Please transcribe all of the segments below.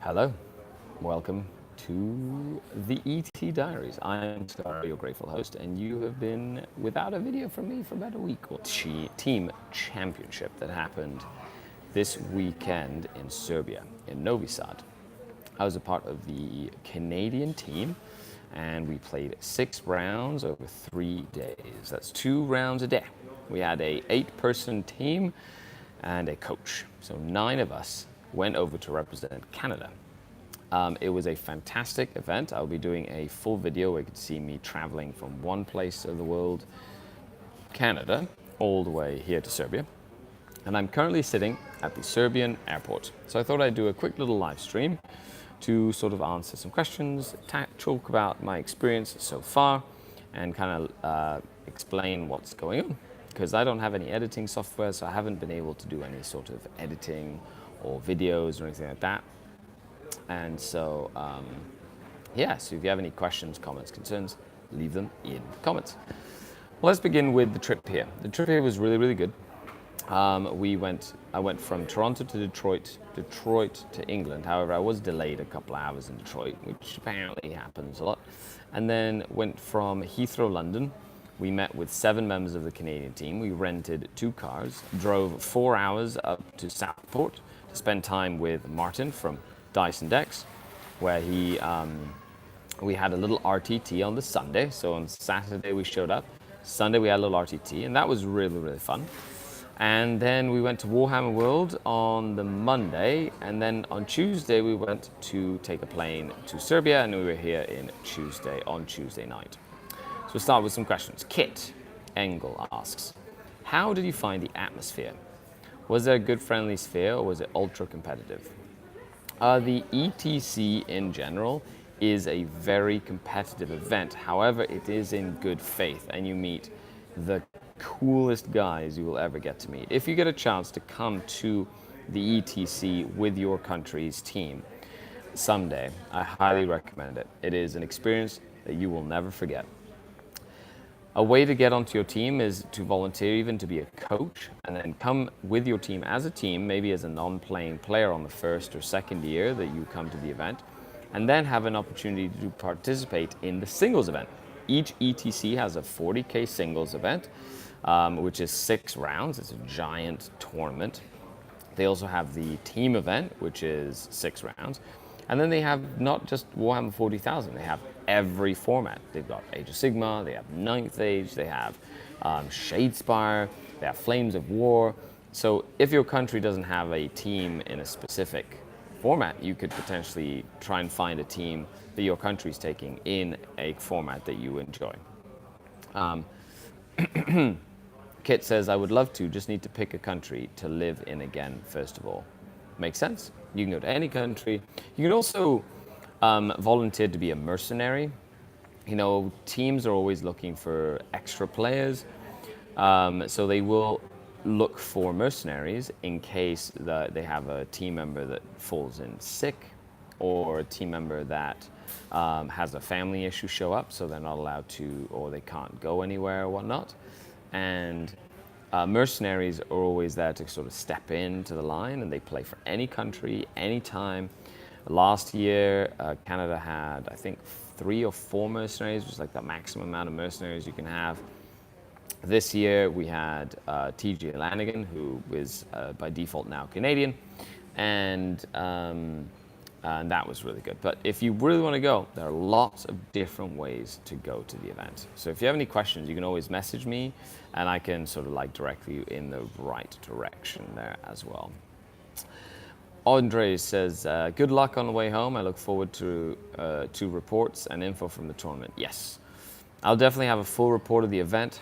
Hello, welcome to the ET Diaries. I'm Skari, your grateful host, and you have been without a video from me for about a week. Or team championship that happened this weekend in Serbia, in Novi Sad. I was a part of the Canadian team, and we played 6 rounds over 3 days. That's 2 rounds a day. We had a 8-person team and a coach, so 9 of us went over to represent Canada. It was a fantastic event. I'll be doing a full video where you can see me traveling from one place of the world, Canada, all the way here to Serbia. And I'm currently sitting at the Serbian airport. So I thought I'd do a quick little live stream to sort of answer some questions, talk about my experience so far, and kind of explain what's going on. Because I don't have any editing software, so I haven't been able to do any sort of editing or videos or anything like that. And so, so if you have any questions, comments, concerns, leave them in the comments. Well, let's begin with the trip here. The trip here was really, really good. I went from Toronto to Detroit to England. However, I was delayed a couple hours in Detroit, which apparently happens a lot. And then went from Heathrow, London. We met with 7 members of the Canadian team. We rented 2 cars, drove 4 hours up to Southport to spend time with Martin from Dyson Decks, where we had a little RTT on the Sunday. So on Saturday we showed up. Sunday we had a little RTT, and that was really, really fun. And then we went to Warhammer World on the Monday, and then on Tuesday we went to take a plane to Serbia, and we were here on Tuesday night. So we'll start with some questions. Kit Engel asks, how did you find the atmosphere? Was there a good friendly sphere, or was it ultra competitive? The ETC in general is a very competitive event. However, it is in good faith, and you meet the coolest guys you will ever get to meet. If you get a chance to come to the ETC with your country's team someday, I highly recommend it. It is an experience that you will never forget. A way to get onto your team is to volunteer, even to be a coach, and then come with your team as a team, maybe as a non-playing player on the first or second year that you come to the event, and then have an opportunity to participate in the singles event. Each ETC has a 40K singles event, which is 6 rounds. It's a giant tournament. They also have the team event, which is 6 rounds. And then they have not just Warhammer 40,000, they have every format. They've got Age of Sigmar, they have Ninth Age, they have Shadespire, they have Flames of War. So if your country doesn't have a team in a specific format, you could potentially try and find a team that your country's taking in a format that you enjoy. Kit says, I would love to, just need to pick a country to live in again, first of all. Makes sense. You can go to any country. You can also volunteer to be a mercenary. You know, teams are always looking for extra players. So they will look for mercenaries in case that they have a team member that falls in sick, or a team member that has a family issue show up, so they're not allowed to, or they can't go anywhere or whatnot. And mercenaries are always there to sort of step into the line, and they play for any country, anytime. Last year, Canada had, I think, 3 or 4 mercenaries, which is like the maximum amount of mercenaries you can have. This year, we had TJ Lanigan, who is by default now Canadian, and that was really good. But if you really want to go, there are lots of different ways to go to the event. So if you have any questions, you can always message me, and I can sort of like direct you in the right direction there as well. Andre says, good luck on the way home. I look forward to reports and info from the tournament. Yes, I'll definitely have a full report of the event.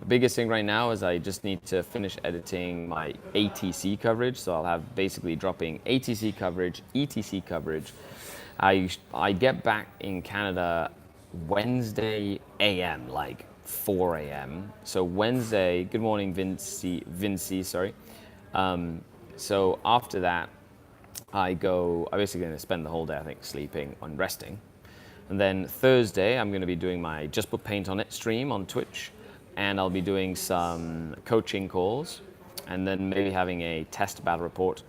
Biggest thing right now is I just need to finish editing my ATC coverage. So I'll have basically dropping ATC coverage, ETC coverage. I get back in Canada Wednesday AM, like 4 a.m. So Wednesday, good morning, Vinci, sorry. So after that, I'm basically going to spend the whole day, I think, sleeping and resting. And then Thursday, I'm going to be doing my Just Put Paint on It stream on Twitch, and I'll be doing some coaching calls, and then maybe having a test battle report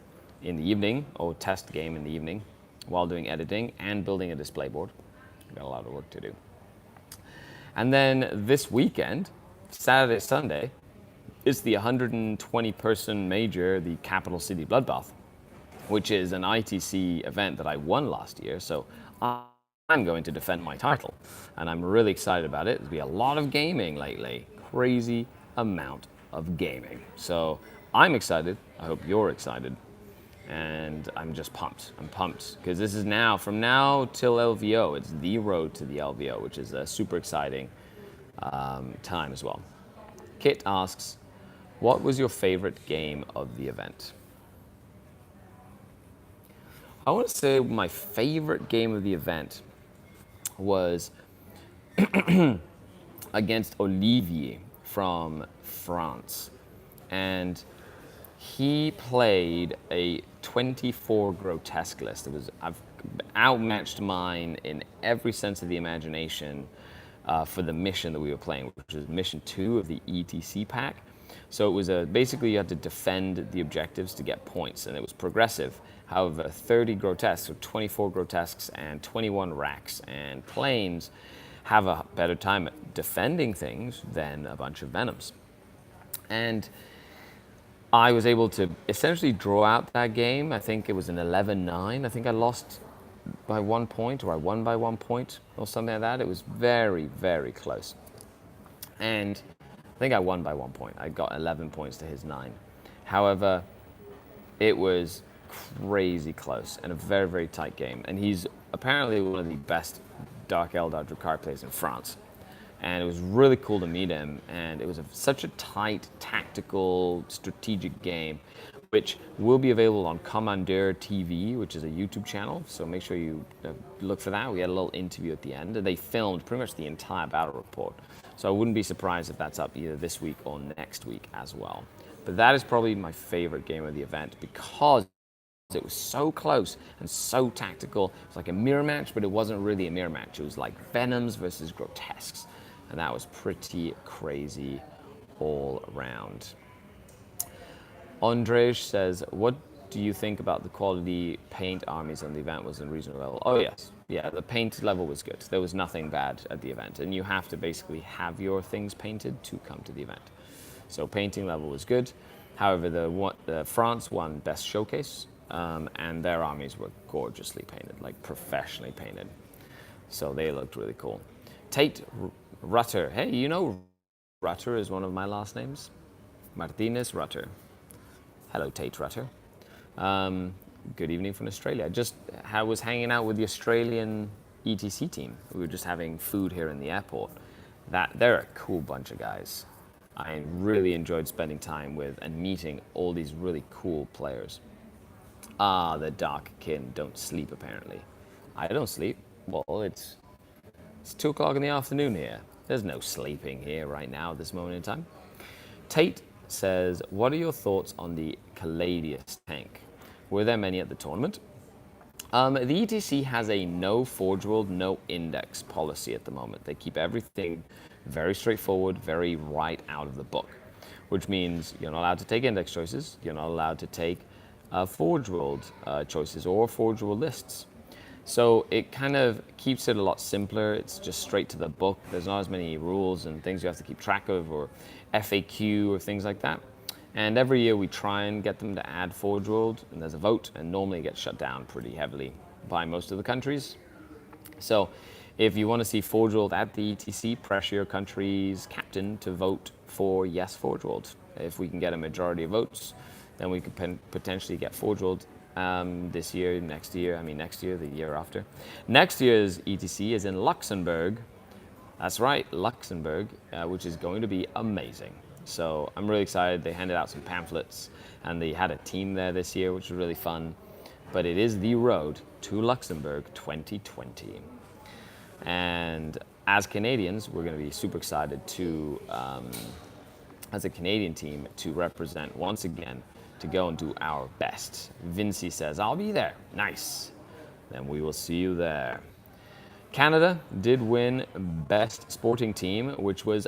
in the evening, or test game in the evening, while doing editing and building a display board. Got a lot of work to do. And then this weekend, Saturday, Sunday, is the 120-person major, the Capital City Bloodbath, which is an ITC event that I won last year. So I'm going to defend my title, and I'm really excited about it. There's been a lot of gaming lately, crazy amount of gaming. So I'm excited. I hope you're excited. And I'm just pumped. I'm pumped because this is now, from now till LVO, it's the road to the LVO, which is a super exciting time as well. Kit asks, what was your favorite game of the event? I want to say my favorite game of the event was against Olivier from France. And he played a 24 grotesque list. I've outmatched mine in every sense of the imagination for the mission that we were playing, which was mission 2 of the ETC pack. So it was basically you had to defend the objectives to get points, and it was progressive. However, 30 grotesques, or 24 grotesques, and 21 racks and planes have a better time at defending things than a bunch of venoms. And I was able to essentially draw out that game. I think it was an 11-9. I think I lost by 1 point, or I won by 1 point, or something like that. It was very, very close. And I think I won by 1 point. I got 11 points to his 9. However, it was crazy close and a very, very tight game. And he's apparently one of the best Dark Eldar drukhari players in France. And it was really cool to meet him. And it was such a tight, tactical, strategic game, which will be available on Commander TV, which is a YouTube channel. So make sure you look for that. We had a little interview at the end, and they filmed pretty much the entire battle report. So I wouldn't be surprised if that's up either this week or next week as well. But that is probably my favorite game of the event because it was so close and so tactical. It was like a mirror match, but it wasn't really a mirror match. It was like Venoms versus Grotesques. And that was pretty crazy all around. Andrej says, what do you think about the quality paint armies on the event was in reasonable level? Oh yes, yeah, the paint level was good. There was nothing bad at the event. And you have to basically have your things painted to come to the event. So painting level was good. However, the France won Best Showcase, and their armies were gorgeously painted, like professionally painted. So they looked really cool. Tate Rutter. Hey, you know Rutter is one of my last names? Martinez Rutter. Hello, Tate Rutter. Good evening from Australia. I was hanging out with the Australian ETC team. We were just having food here in the airport. They're a cool bunch of guys. I really enjoyed spending time with and meeting all these really cool players. The Dark Kin don't sleep, apparently. I don't sleep. Well, it's 2 o'clock in the afternoon here. There's no sleeping here right now at this moment in time. Tate says, what are your thoughts on the Caladius tank? Were there many at the tournament? The ETC has a no Forge World, no index policy at the moment. They keep everything very straightforward, very right out of the book, which means you're not allowed to take index choices. You're not allowed to take Forge World choices or Forge World lists. So it kind of keeps it a lot simpler. It's just straight to the book. There's not as many rules and things you have to keep track of, or FAQ or things like that. And every year we try and get them to add Forge World, and there's a vote, and normally it gets shut down pretty heavily by most of the countries. So if you want to see Forge World at the ETC, pressure your country's captain to vote for yes Forge World. If we can get a majority of votes, then we could potentially get Forge World this year, next year, the year after. Next year's ETC is in Luxembourg. That's right, Luxembourg, which is going to be amazing. So I'm really excited. They handed out some pamphlets, and they had a team there this year, which was really fun. But it is the road to Luxembourg 2020. And as Canadians, we're going to be super excited to, as a Canadian team, to represent once again, to go and do our best. Vinci says, I'll be there. Nice. Then we will see you there. Canada did win Best Sporting Team, which was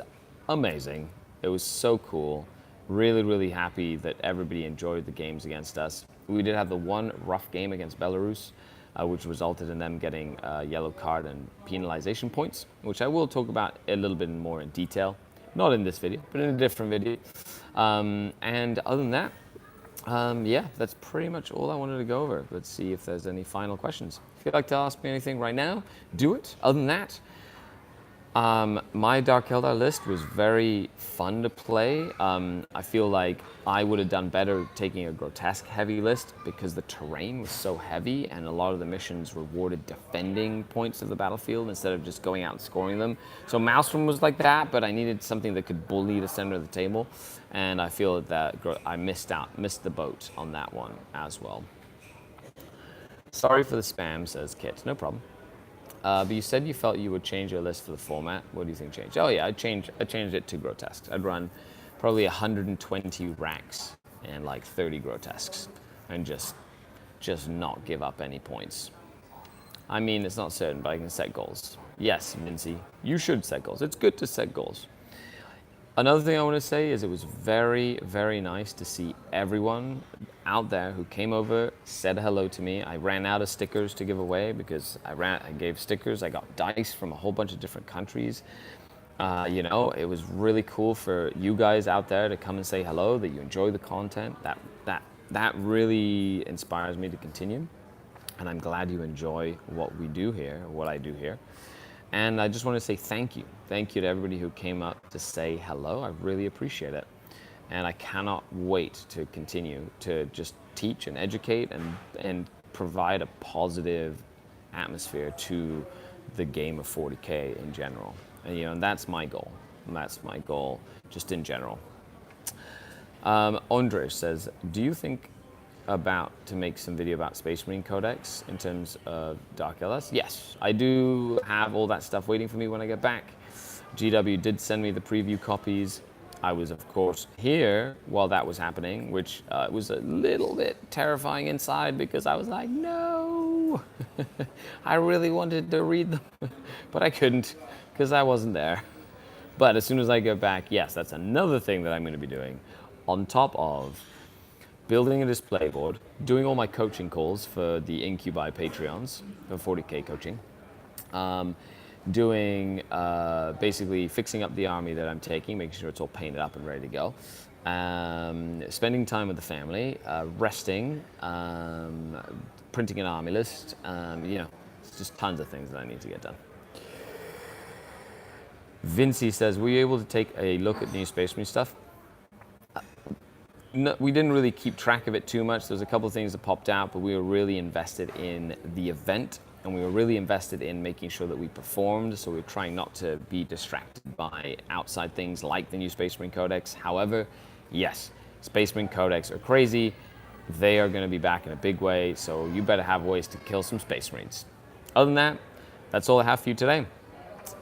amazing. It was so cool. Really, really happy that everybody enjoyed the games against us. We did have the one rough game against Belarus, which resulted in them getting a yellow card and penalization points, which I will talk about a little bit more in detail. Not in this video, but in a different video. And other than that, yeah, that's pretty much all I wanted to go over. Let's see if there's any final questions. If you'd like to ask me anything right now, do it. Other than that, my Dark Eldar list was very fun to play. I feel like I would have done better taking a grotesque heavy list because the terrain was so heavy and a lot of the missions rewarded defending points of the battlefield instead of just going out and scoring them. So Maelstrom was like that, but I needed something that could bully the center of the table, and I feel that I missed the boat on that one as well. Sorry for the spam, says Kit. No problem. But you said you felt you would change your list for the format. What do you think changed? Oh yeah, I changed it to grotesques. I'd run probably 120 racks and like 30 grotesques, and just not give up any points. I mean, it's not certain, but I can set goals. Yes, Mincy, you should set goals. It's good to set goals. Another thing I want to say is it was very, very nice to see everyone out there who came over, said hello to me. I ran out of stickers to give away because I gave stickers. I got dice from a whole bunch of different countries. You know, it was really cool for you guys out there to come and say hello, that you enjoy the content. That really inspires me to continue. And I'm glad you enjoy what we do here, what I do here. And I just want to say thank you. Thank you to everybody who came up to say hello. I really appreciate it. And I cannot wait to continue to just teach and educate and provide a positive atmosphere to the game of 40K in general. And, you know, and that's my goal. And that's my goal just in general. Andres says, do you think about to make some video about Space Marine Codex in terms of Dark LS? Yes, I do have all that stuff waiting for me when I get back. GW did send me the preview copies. I was, of course, here while that was happening, which was a little bit terrifying inside because I was like, no, I really wanted to read them, but I couldn't because I wasn't there. But as soon as I get back, yes, that's another thing that I'm going to be doing on top of building a display board, doing all my coaching calls for the Incubi Patreons, for 40K coaching, doing basically fixing up the army that I'm taking, making sure it's all painted up and ready to go, spending time with the family, resting, printing an army list, you know, it's just tons of things that I need to get done. Vinci says, were you able to take a look at new Space Marine stuff? No, we didn't really keep track of it too much. There's a couple of things that popped out, but we were really invested in the event, and we were really invested in making sure that we performed, so we were trying not to be distracted by outside things like the new Space Marine Codex. However, yes, Space Marine Codex are crazy. They are going to be back in a big way, so you better have ways to kill some Space Marines. Other than that, that's all I have for you today.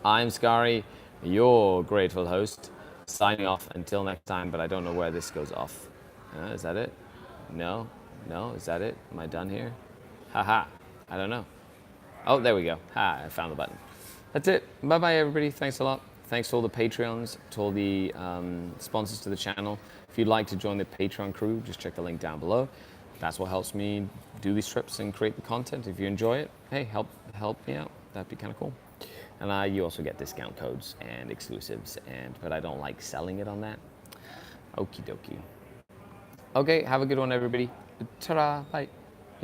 I'm Skari, your grateful host, signing off until next time, but I don't know where this goes off. Is that it? No? No? Is that it? Am I done here? Haha. I don't know. Oh, there we go. Ha, I found the button. That's it. Bye-bye, everybody. Thanks a lot. Thanks to all the Patreons, to all the sponsors to the channel. If you'd like to join the Patreon crew, just check the link down below. That's what helps me do these trips and create the content. If you enjoy it, hey, help me out. That'd be kind of cool. And you also get discount codes and exclusives, but I don't like selling it on that. Okie dokie. Okay, have a good one, everybody. Ta-ra, bye.